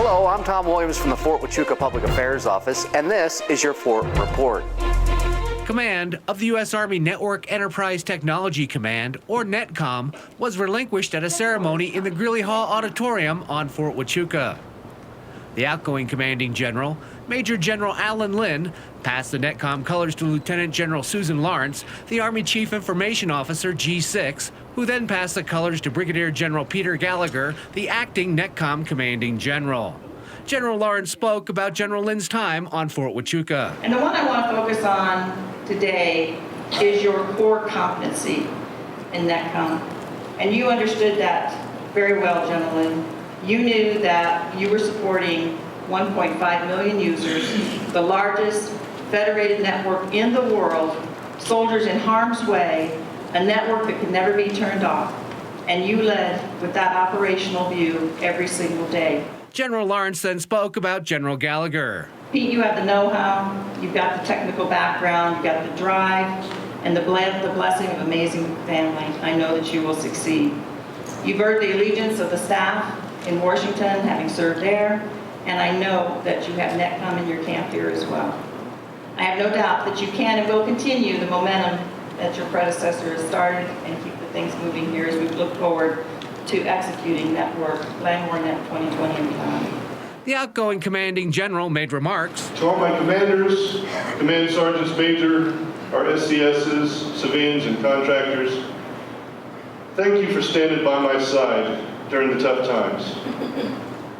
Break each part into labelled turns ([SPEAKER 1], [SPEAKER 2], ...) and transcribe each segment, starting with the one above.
[SPEAKER 1] Hello, I'm Tom Williams from the Fort Huachuca Public Affairs Office, and this is your Fort Report.
[SPEAKER 2] Command of the U.S. Army Network Enterprise Technology Command, or NETCOM, was relinquished at a ceremony in the Greeley Hall Auditorium on Fort Huachuca. The outgoing commanding general, Major General Alan Lynn, passed the NETCOM colors to Lieutenant General Susan Lawrence, the Army Chief Information Officer G6, who then passed the colors to Brigadier General Peter Gallagher, the acting NETCOM commanding general. General Lawrence spoke about General Lynn's time on Fort Huachuca.
[SPEAKER 3] And the one I want to focus on today is your core competency in NETCOM. And you understood that very well, General Lynn. You knew that you were supporting 1.5 million users, the largest federated network in the world, soldiers in harm's way, a network that could never be turned off. And you led with that operational view every single day.
[SPEAKER 2] General Lawrence then spoke about General Gallagher.
[SPEAKER 3] Pete, you have the know-how, you've got the technical background, you've got the drive, and the blessing of amazing family. I know that you will succeed. You've earned the allegiance of the staff in Washington, having served there, and I know that you have NETCOM in your camp here as well. I have no doubt that you can and will continue the momentum that your predecessor has started and keep the things moving here as we look forward to executing network LangWarNet 2020 and beyond.
[SPEAKER 2] The outgoing commanding general made remarks.
[SPEAKER 4] To all my commanders, command sergeants major, our SCSs, civilians, and contractors, thank you for standing by my side during the tough times.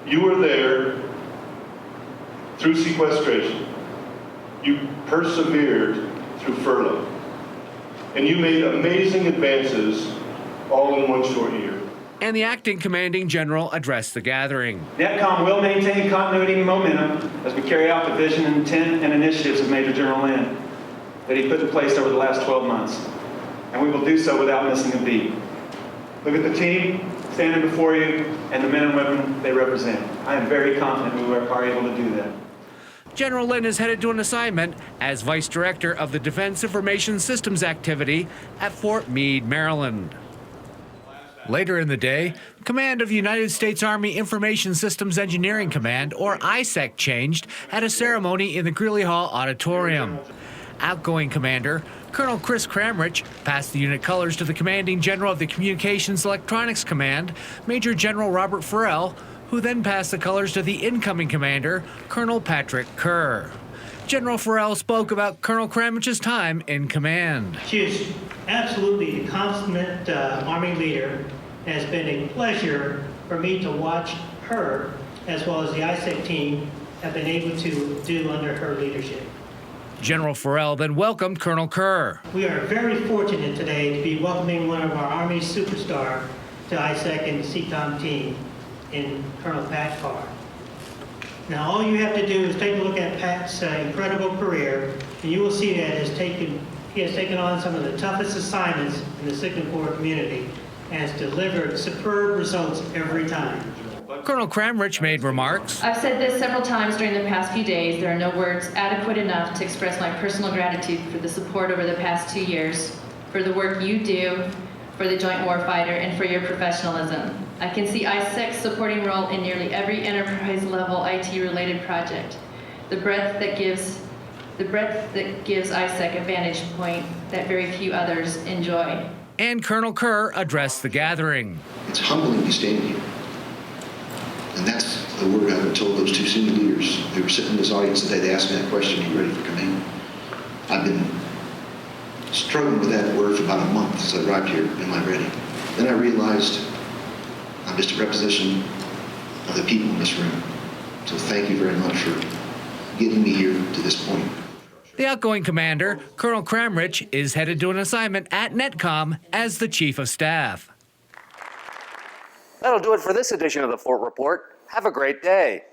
[SPEAKER 4] You were there through sequestration. You persevered through furlough. And you made amazing advances all in one short year.
[SPEAKER 2] And the acting commanding general addressed the gathering.
[SPEAKER 5] NETCOM will maintain continuity and momentum as we carry out the vision, intent, and initiatives of Major General Lynn that he put in place over the last 12 months. And we will do so without missing a beat. Look at the team standing before you and the men and women they represent. I am very confident we are able to do that.
[SPEAKER 2] General Lynn is headed to an assignment as Vice Director of the Defense Information Systems Activity at Fort Meade, Maryland. Later in the day, command of the United States Army Information Systems Engineering Command, or ISEC, changed at a ceremony in the Greeley Hall Auditorium. Outgoing commander, Colonel Chris Kramrich, passed the unit colors to the commanding general of the Communications Electronics Command, Major General Robert Farrell, who then passed the colors to the incoming commander, Colonel Patrick Kerr. General Farrell spoke about Colonel Kramrich's time in command.
[SPEAKER 6] She is absolutely a consummate Army leader. It has been a pleasure for me to watch her, as well as the ISEC team, have been able to do under her leadership.
[SPEAKER 2] General Farrell then welcomed Colonel Kerr.
[SPEAKER 6] We are very fortunate today to be welcoming one of our Army superstar to ISEC and the CECOM team in Colonel Pat Carr. Now, all you have to do is take a look at Pat's incredible career, and you will see that he has taken on some of the toughest assignments in the Signal Corps community and has delivered superb results every time.
[SPEAKER 2] Colonel Kramrich made remarks.
[SPEAKER 7] I've said this several times during the past few days. There are no words adequate enough to express my personal gratitude for the support over the past 2 years, for the work you do for the Joint Warfighter, and for your professionalism. I can see ISEC's supporting role in nearly every enterprise-level IT-related project. The breadth that gives ISEC a vantage point that very few others enjoy.
[SPEAKER 2] And Colonel Kerr addressed the gathering.
[SPEAKER 8] It's humbling to stand here. And that's the word I would told those two senior leaders. They were sitting in this audience today. They asked me that question, are you ready for command? I've been struggling with that word for about a month since I arrived here. Am I ready? Then I realized I'm just a representation of the people in this room. So thank you very much for getting me here to this point.
[SPEAKER 2] The outgoing commander, Colonel Kramrich, is headed to an assignment at NETCOM as the Chief of Staff.
[SPEAKER 1] That'll do it for this edition of the Fort Report. Have a great day.